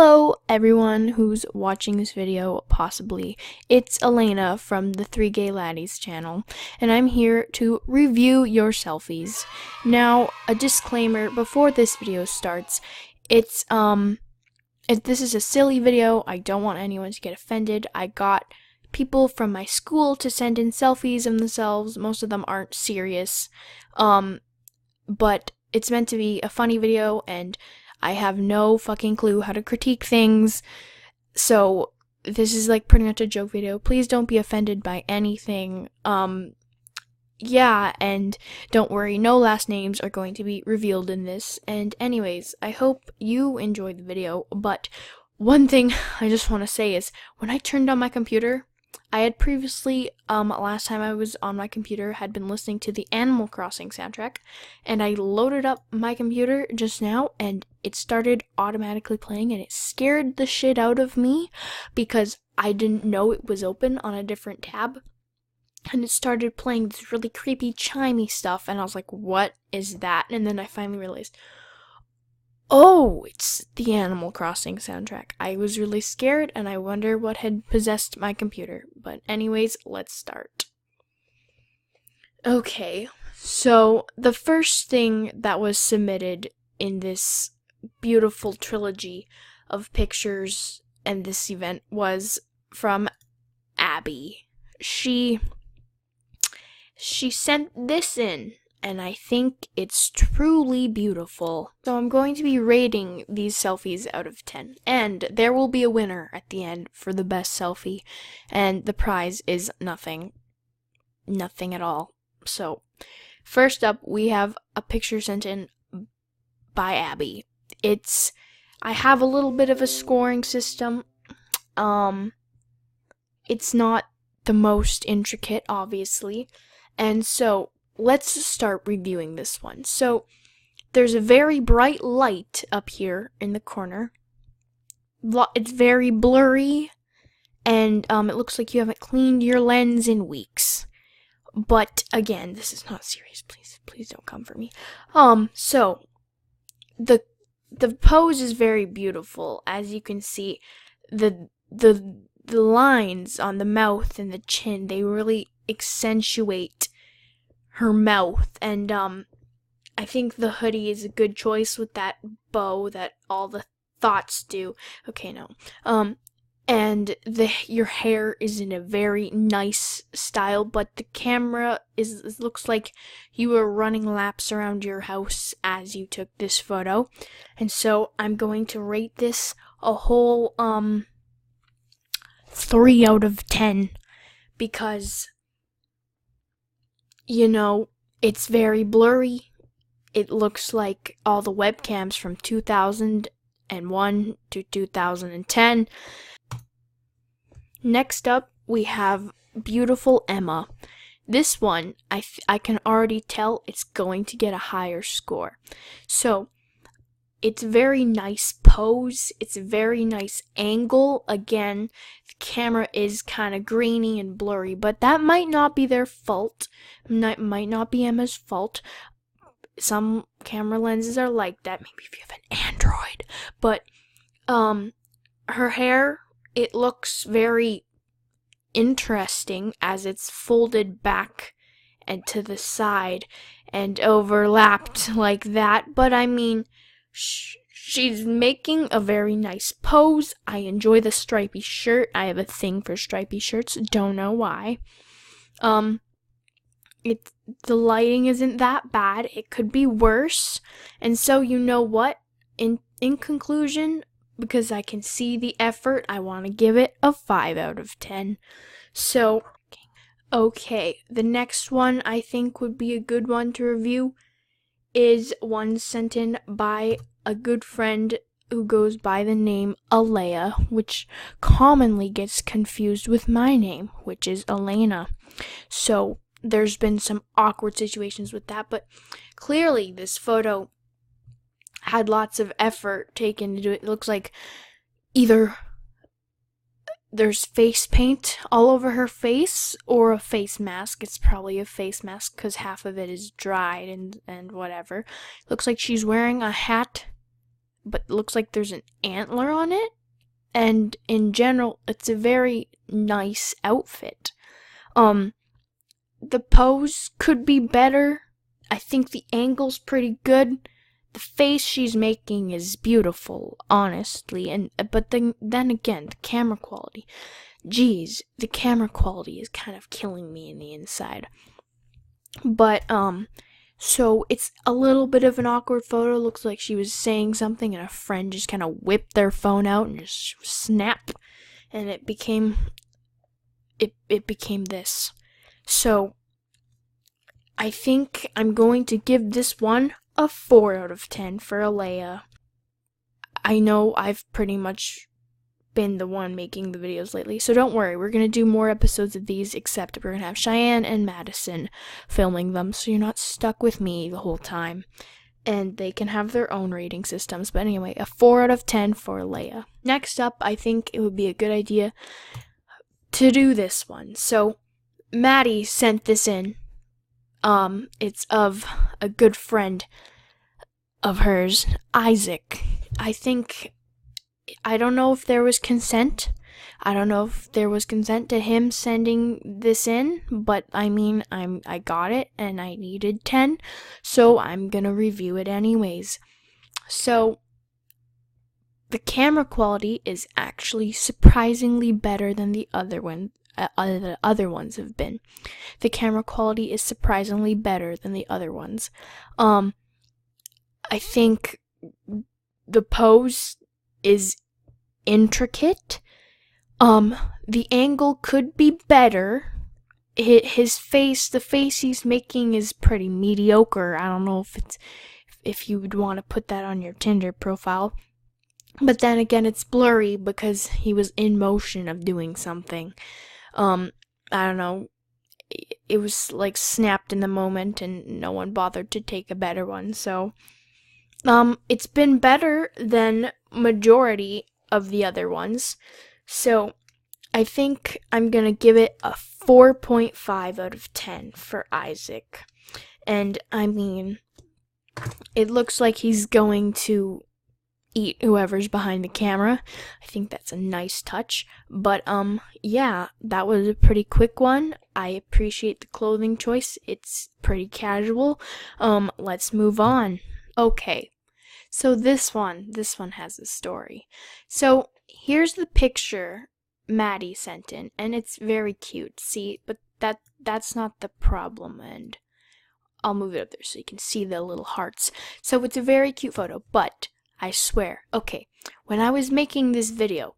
Hello everyone who's watching this video, possibly. It's Elena from the 3 Gay Laddies channel, and I'm here to review your selfies. Now, a disclaimer before this video starts, this is a silly video. I don't want anyone to get offended. I got people from my school to send in selfies of themselves. Most of them aren't serious, but it's meant to be a funny video, and I have no fucking clue how to critique things, so this is like pretty much a joke video. Please don't be offended by anything. Yeah, and don't worry, no last names are going to be revealed in this. And anyways, I hope you enjoyed the video, but one thing I just want to say is, when I turned on my computer, I had previously, last time I was on my computer, had been listening to the Animal Crossing soundtrack, and I loaded up my computer just now, and it started automatically playing, and it scared the shit out of me, because I didn't know it was open on a different tab, and it started playing this really creepy, chimey stuff, and I was like, what is that? And then I finally realized, oh, it's the Animal Crossing soundtrack. I was really scared, and I wonder what had possessed my computer. But anyways, let's start. Okay, so the first thing that was submitted in this beautiful trilogy of pictures and this event was from Abby. She sent this in, and I think it's truly beautiful. So I'm going to be rating these selfies out of 10. And there will be a winner at the end for the best selfie. And the prize is nothing. Nothing at all. So, first up, we have a picture sent in by Abby. I have a little bit of a scoring system. It's not the most intricate, obviously. And so, let's start reviewing this one. So, there's a very bright light up here in the corner. It's very blurry, and it looks like you haven't cleaned your lens in weeks. But, again, this is not serious. Please don't come for me. So, the pose is very beautiful. As you can see, the lines on the mouth and the chin, they really accentuate her mouth, and I think the hoodie is a good choice with that bow that all the thoughts do. Okay, no. And your hair is in a very nice style, but the camera looks like you were running laps around your house as you took this photo. And so I'm going to rate this a whole 3 out of 10, because it's very blurry. It looks like all the webcams from 2001 to 2010. Next up, we have beautiful Emma. This one, I can already tell it's going to get a higher score. So, it's a very nice pose. It's a very nice angle. Again, the camera is kind of grainy and blurry, but that might not be their fault. Might not be Emma's fault. Some camera lenses are like that. Maybe if you have an Android. But her hair, it looks very interesting as it's folded back and to the side and overlapped like that. But I mean, she's making a very nice pose. I enjoy the stripy shirt. I have a thing for stripy shirts. Don't know why. The lighting isn't that bad. It could be worse. And so, you know what? In conclusion, because I can see the effort, I want to give it a 5 out of 10. So, okay, the next one I think would be a good one to review is one sent in by a good friend who goes by the name Elena, which commonly gets confused with my name, which is Elena. So, there's been some awkward situations with that, but clearly this photo had lots of effort taken into it. It looks like either there's face paint all over her face or a face mask. It's probably a face mask because half of it is dried and whatever. Looks like she's wearing a hat but it looks like there's an antler on it. And in general, it's a very nice outfit. The pose could be better. I think the angle's pretty good. The face she's making is beautiful, honestly. But then again, the camera quality. Geez, the camera quality is kind of killing me in the inside. But so it's a little bit of an awkward photo. Looks like she was saying something and a friend just kind of whipped their phone out and just snap, and it became this. So I think I'm going to give this one a 4 out of 10 for Elena. I know I've pretty much been the one making the videos lately, so don't worry, we're going to do more episodes of these, except we're going to have Shyanne and Madison filming them, so you're not stuck with me the whole time, and they can have their own rating systems. But anyway, a 4 out of 10 for Elena. Next up, I think it would be a good idea to do this one. So Maddy sent this in. It's of a good friend of hers, Isaac. I don't know if there was consent. I don't know if there was consent to him sending this in, but I mean, I got it and I needed 10, so I'm gonna review it anyways. So the camera quality is actually surprisingly better than the other ones have been. The camera quality is surprisingly better than the other ones. I think the pose is intricate. The angle could be better. His face, the face he's making is pretty mediocre. I don't know if you would want to put that on your Tinder profile. But then again, it's blurry because he was in motion of doing something. I don't know. It was like snapped in the moment and no one bothered to take a better one. So it's been better than majority of the other ones. So I think I'm going to give it a 4.5 out of 10 for Isaac. And I mean, it looks like he's going to eat whoever's behind the camera. I think that's a nice touch. But yeah, that was a pretty quick one. I appreciate the clothing choice. It's pretty casual. Let's move on. Okay. So this one has a story. So here's the picture Maddy sent in, and it's very cute. See, but that's not the problem, and I'll move it up there so you can see the little hearts. So it's a very cute photo, but I swear, okay, when I was making this video,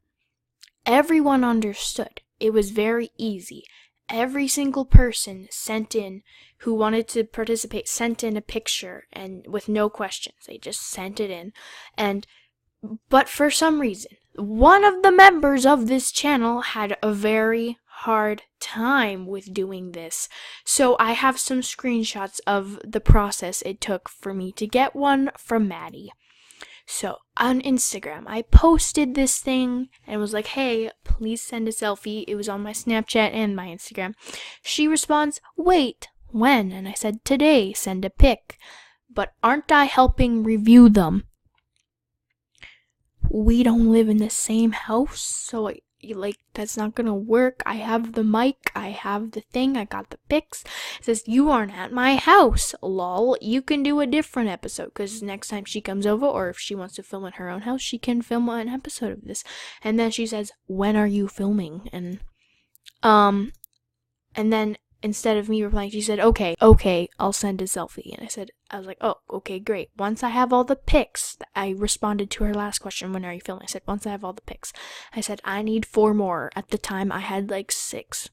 everyone understood. It was very easy. Every single person sent in who wanted to participate sent in a picture, and with no questions. They just sent it in. But for some reason, one of the members of this channel had a very hard time with doing this. So I have some screenshots of the process it took for me to get one from Maddy. So on Instagram, I posted this thing and was like, hey, please send a selfie. It was on my Snapchat and my Instagram. She responds, wait, when? And I said, today, send a pic. But aren't I helping review them? We don't live in the same house, so that's not gonna work. I have the mic, I have the thing, I got the pics. It says, you aren't at my house, lol. You can do a different episode, because next time she comes over, or if she wants to film in her own house, she can film an episode of this. And then she says, when are you filming? And then instead of me replying, she said, okay, I'll send a selfie. And I was like, oh, okay, great. Once I have all the pics, I responded to her last question, when are you filming? I said, once I have all the pics. I said, I need 4 more. At the time, I had like 6.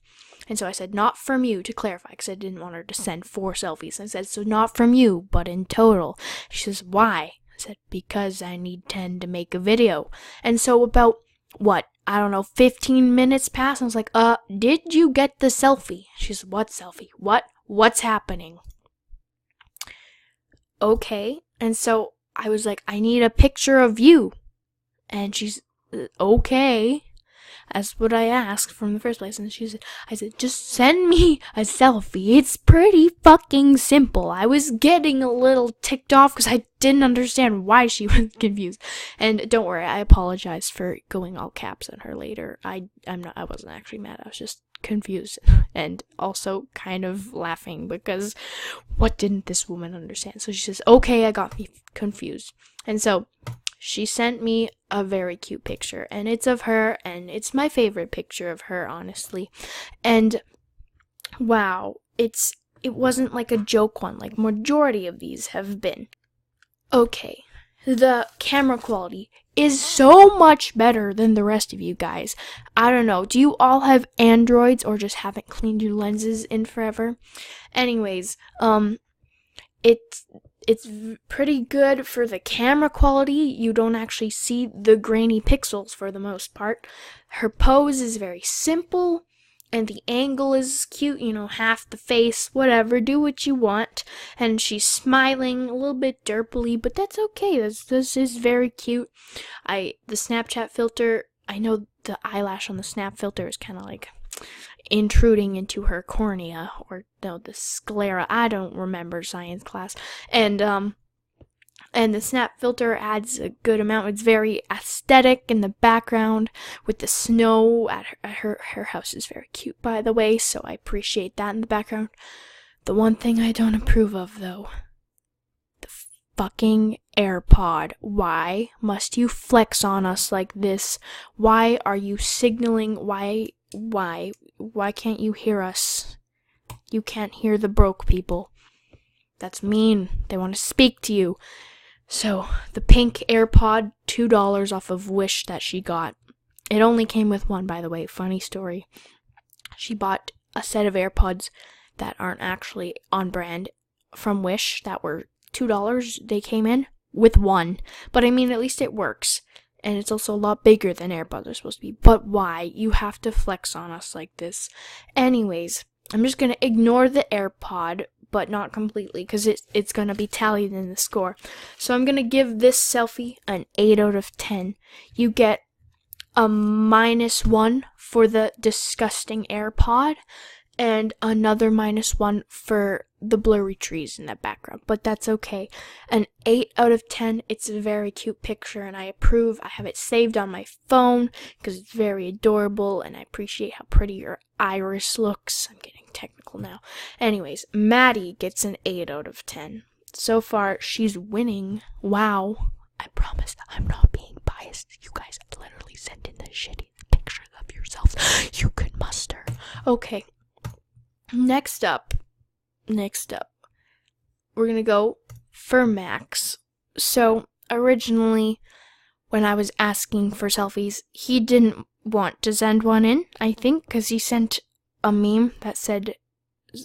And so I said, not from you, to clarify, because I didn't want her to send 4 selfies. And I said, so not from you, but in total. She says, why? I said, because I need 10 to make a video. And so about, 15 minutes passed, and I was like, did you get the selfie? She says, what selfie? What's happening? Okay. And so I was like, I need a picture of you. And she's, okay. That's what I asked from the first place. And I said, just send me a selfie. It's pretty fucking simple. I was getting a little ticked off because I didn't understand why she was confused. And don't worry, I apologize for going all caps on her later. I wasn't actually mad. I was just confused and also kind of laughing because what didn't this woman understand? So she says, okay, I got me confused. And so she sent me a very cute picture, and it's of her, and it's my favorite picture of her, honestly. And wow, it wasn't like a joke one like majority of these have been. Okay, the camera quality is so much better than the rest of you guys. I don't know, do you all have Androids or just haven't cleaned your lenses in forever? Anyways, it's pretty good for the camera quality. You don't actually see the grainy pixels for the most part. Her pose is very simple, and the angle is cute, half the face, whatever, do what you want. And she's smiling a little bit derpily, but that's okay. This is very cute. The Snapchat filter, I know the eyelash on the Snap filter is kind of like intruding into her cornea, or no, the sclera. I don't remember science class. And the Snap filter adds a good amount. It's very aesthetic in the background with the snow at her house is very cute, by the way, so I appreciate that in the background. The one thing I don't approve of, though, the fucking AirPod. Why must you flex on us like this? Why are you signaling? Why can't you hear us? You can't hear the broke people. That's mean. They want to speak to you. So, the pink AirPod, $2 off of Wish that she got. It only came with one, by the way. Funny story. She bought a set of AirPods that aren't actually on brand from Wish that were $2. They came in with one. But I mean, at least it works. And it's also a lot bigger than AirPods are supposed to be. But why? You have to flex on us like this. Anyways, I'm just going to ignore the AirPod, but not completely, because it's going to be tallied in the score. So I'm going to give this selfie an 8 out of 10. You get a -1 for the disgusting AirPod, and another -1 for the blurry trees in the background, but that's okay. An 8 out of 10. It's a very cute picture, and I approve. I have it saved on my phone because it's very adorable, and I appreciate how pretty your iris looks. I'm getting technical now. Anyways, Maddy gets an 8 out of 10. So far, she's winning. Wow. I promise I'm not being biased. You guys literally sent in the shitty pictures of yourselves you could muster. Okay. Next up, we're gonna go for Max. So, originally, when I was asking for selfies, he didn't want to send one in, I think, because he sent a meme that said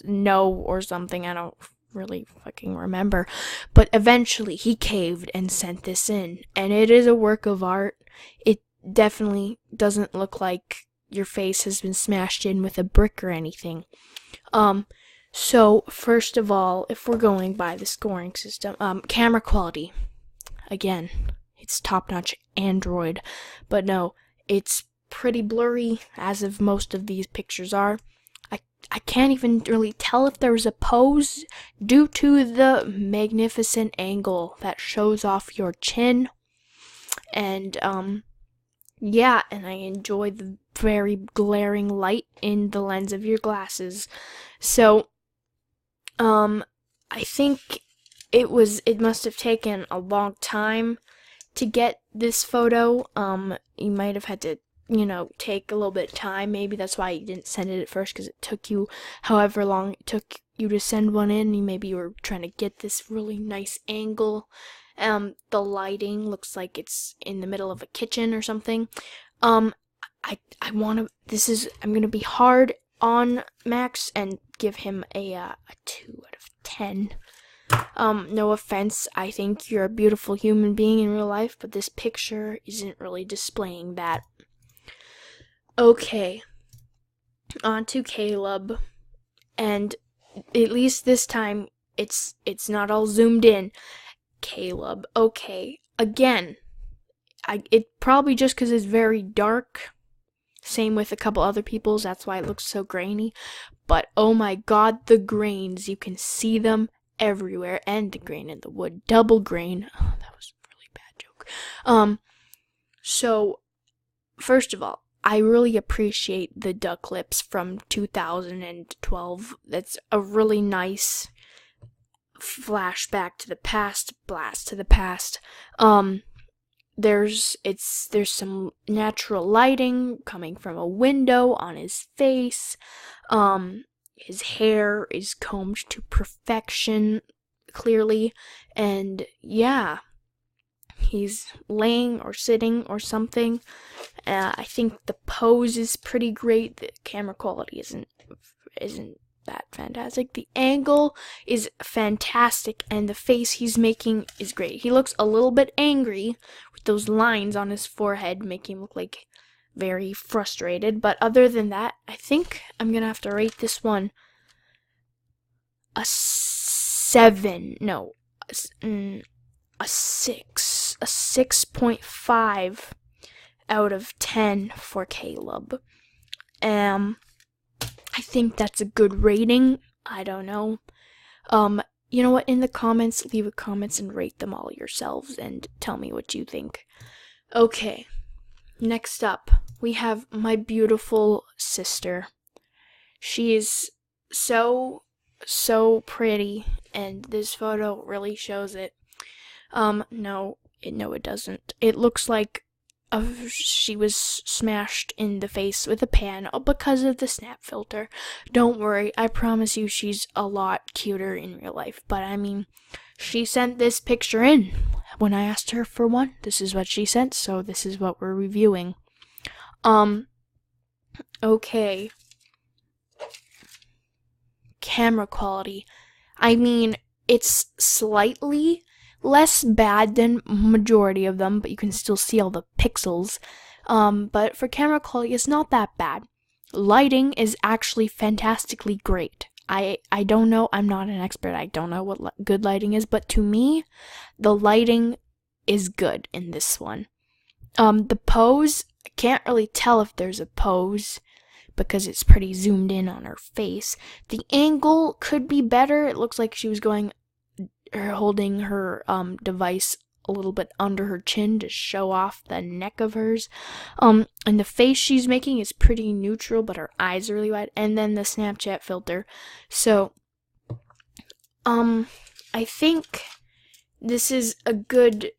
no or something. I don't really fucking remember. But eventually, he caved and sent this in, and it is a work of art. It definitely doesn't look like your face has been smashed in with a brick or anything. So first of all, if we're going by the scoring system, camera quality, again, it's top-notch Android, but no, it's pretty blurry, as of most of these pictures are. I can't even really tell if there was a pose due to the magnificent angle that shows off your chin, and, yeah, and I enjoy the very glaring light in the lens of your glasses. So, I think it must have taken a long time to get this photo. You might have had to, take a little bit of time. Maybe that's why you didn't send it at first, because it took you however long it took you to send one in. Maybe you were trying to get this really nice angle. The lighting looks like it's in the middle of a kitchen or something. I'm gonna be hard on Max and give him a 2 out of 10. No offense, I think you're a beautiful human being in real life, but this picture isn't really displaying that. Okay, on to Caleb, and at least this time it's not all zoomed in. Caleb, okay, again, it probably just because it's very dark. Same with a couple other people's, that's why it looks so grainy. But oh my god, the grains, you can see them everywhere. And the grain in the wood, double grain. Oh, that was a really bad joke. So first of all, I really appreciate the duck lips from 2012. That's a really nice flashback to the past, blast to the past. There's some natural lighting coming from a window on his face. His hair is combed to perfection, clearly, and yeah, he's laying or sitting or something. I think the pose is pretty great. The camera quality isn't that fantastic. The angle is fantastic, and the face he's making is great. He looks a little bit angry with those lines on his forehead, making him look like very frustrated. But other than that, I think I'm gonna have to rate this one a 7. No, a 6. A 6.5 out of 10 for Caleb. I think that's a good rating. I don't know. You know what? In the comments, leave a comments and rate them all yourselves and tell me what you think. Okay. Next up, we have my beautiful sister. She is so pretty, and this photo really shows it. No, it doesn't. It looks like she was smashed in the face with a pan because of the snap filter. Don't worry, I promise you she's a lot cuter in real life. But I mean, she sent this picture in. When I asked her for one, this is what she sent, so this is what we're reviewing. Okay. Camera quality. I mean, it's slightly less bad than majority of them, but you can still see all the pixels. But for camera quality, it's not that bad. Lighting is actually fantastically great. I don't know, I'm not an expert, I don't know what good lighting is, but to me, the lighting is good in this one. The pose, I can't really tell if there's a pose, because it's pretty zoomed in on her face. The angle could be better. It looks like she was holding her device a little bit under her chin to show off the neck of hers. And the face she's making is pretty neutral, but her eyes are really wide. And then the Snapchat filter. So, I think this is a good.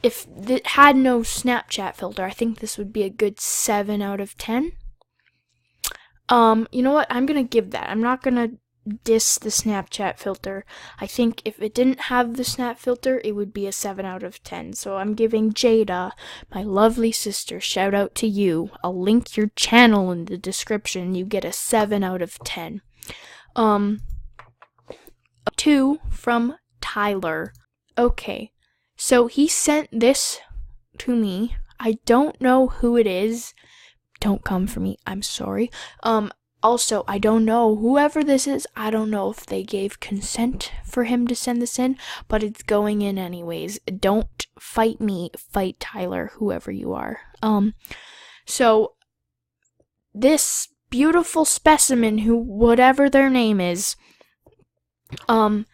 If it had no Snapchat filter, I think this would be a good 7 out of 10. You know what? I'm gonna give that. I'm not gonna diss the Snapchat filter. I think if it didn't have the snap filter, it would be a 7 out of 10. So I'm giving Jada, my lovely sister, shout out to you. I'll link your channel in the description. You get a 7 out of 10. 2 from Tyler. Okay, so he sent this to me. I don't know who it is. Don't come for me. I'm sorry. Also, I don't know whoever this is. I don't know if they gave consent for him to send this in, but it's going in anyways. Don't fight me. Fight Tyler, whoever you are. So this beautiful specimen, whatever their name is, the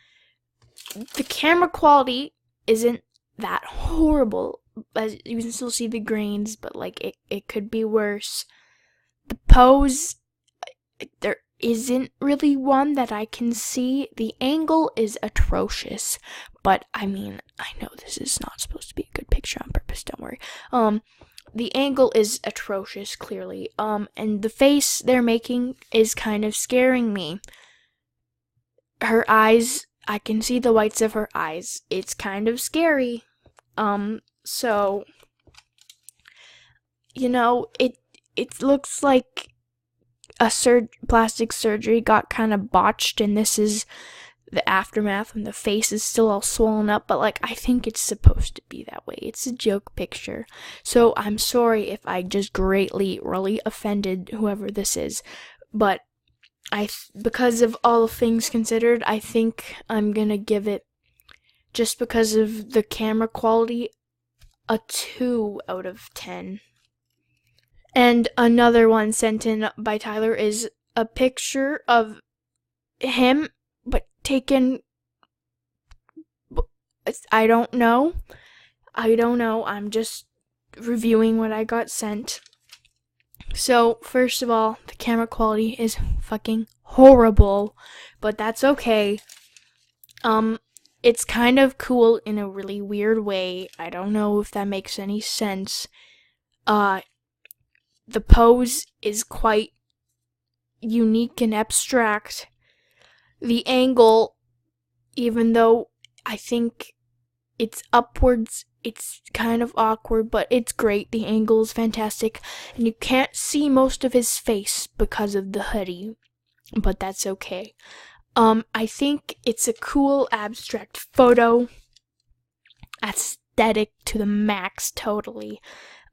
camera quality isn't that horrible. As you can still see the grains, but like it could be worse. The pose, there isn't really one that I can see. The angle is atrocious, but I mean, I know this is not supposed to be a good picture on purpose, don't worry. The angle is atrocious, clearly. And the face they're making is kind of scaring me. Her eyes, I can see the whites of her eyes. It's kind of scary. So, you know, it looks like a plastic surgery got kind of botched, and this is the aftermath, and the face is still all swollen up, but like, I think it's supposed to be that way. It's a joke picture. So I'm sorry if I just really offended whoever this is, but because of all things considered, I think I'm gonna give it, just because of the camera quality, a 2 out of 10. And another one sent in by Tyler is a picture of him, but taken. I don't know. I'm just reviewing what I got sent. So, first of all, the camera quality is fucking horrible, but that's okay. It's kind of cool in a really weird way. I don't know if that makes any sense. The pose is quite unique and abstract. The angle, even though I think it's upwards, it's kind of awkward, but it's great. The angle is fantastic, and you can't see most of his face because of the hoodie, but that's okay. I think it's a cool abstract photo. Aesthetic to the max, totally.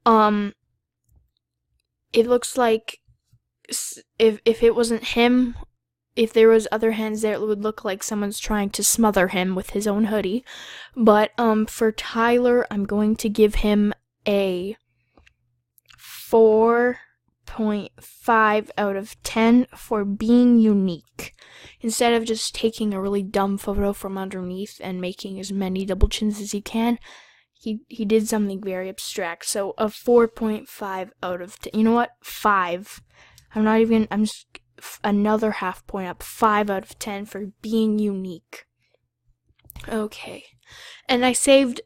It looks like if it wasn't him, if there was other hands there, it would look like someone's trying to smother him with his own hoodie. But for Tyler, I'm going to give him a 4.5 out of 10 for being unique. Instead of just taking a really dumb photo from underneath and making as many double chins as he can, he did something very abstract. So a 4.5 out of 10. You know what? 5. I'm just another half point up. 5 out of 10 for being unique. Okay. And I saved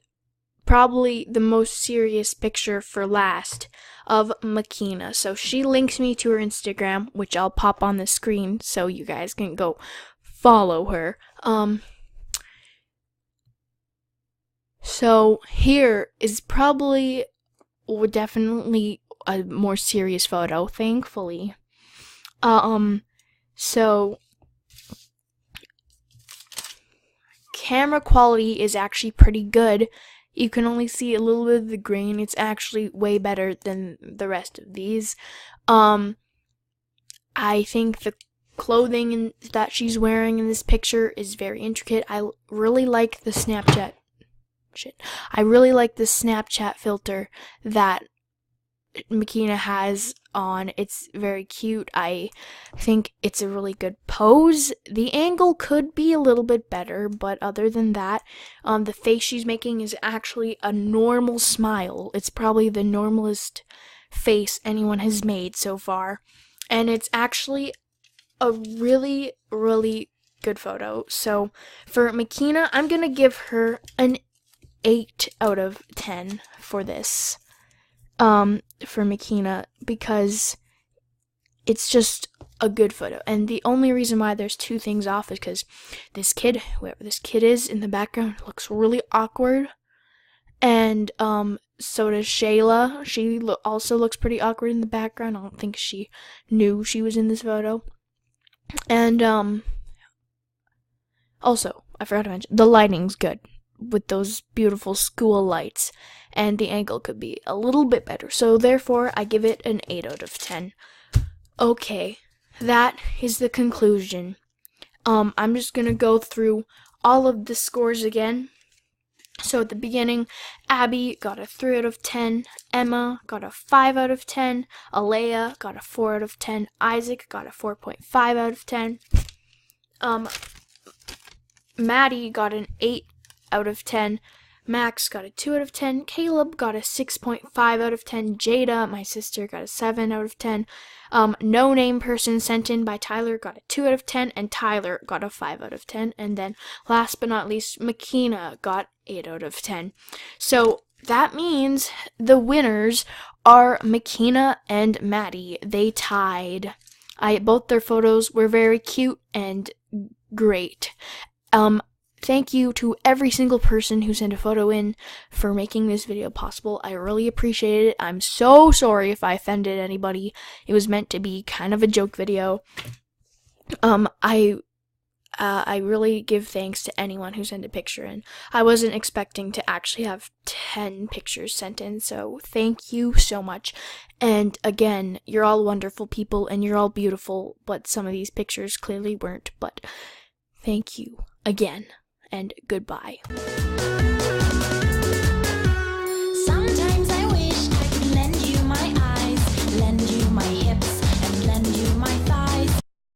probably the most serious picture for last of Makina. So she links me to her Instagram, which I'll pop on the screen so you guys can go follow her. So here is probably definitely a more serious photo, thankfully. So camera quality is actually pretty good. You can only see a little bit of the grain. It's actually way better than the rest of these. I think the clothing that she's wearing in this picture is very intricate. I really like the Snapchat filter that Makina has on. It's very cute. I think it's a really good pose. The angle could be a little bit better, but other than that, the face she's making is actually a normal smile. It's probably the normalest face anyone has made so far, and it's actually a really, really good photo. So for Makina, I'm gonna give her an 8 out of 10 for this. For Makina, because it's just a good photo. And the only reason why there's two things off is because this kid, whoever this kid is in the background, looks really awkward. And so does Shayla. She also looks pretty awkward in the background. I don't think she knew she was in this photo. And also, I forgot to mention, the lighting's good with those beautiful school lights, and the angle could be a little bit better. So therefore, I give it an 8 out of 10. Okay, that is the conclusion. I'm just gonna go through all of the scores again. So at the beginning, Abby got a 3 out of 10, Emma got a 5 out of 10, Alea got a 4 out of 10, Isaac got a 4.5 out of 10, Maddy got an 8 out of 10, Max got a 2 out of 10, Caleb got a 6.5 out of 10, Jada, my sister, got a 7 out of 10, No Name Person sent in by Tyler got a 2 out of 10, and Tyler got a 5 out of 10, and then last but not least, Makina got 8 out of 10. So that means the winners are Makina and Maddy. They tied. Both their photos were very cute and great. Thank you to every single person who sent a photo in for making this video possible. I really appreciate it. I'm so sorry if I offended anybody. It was meant to be kind of a joke video. I really give thanks to anyone who sent a picture in. I wasn't expecting to actually have 10 pictures sent in, so thank you so much. And again, you're all wonderful people and you're all beautiful, but some of these pictures clearly weren't. But thank you again. And goodbye.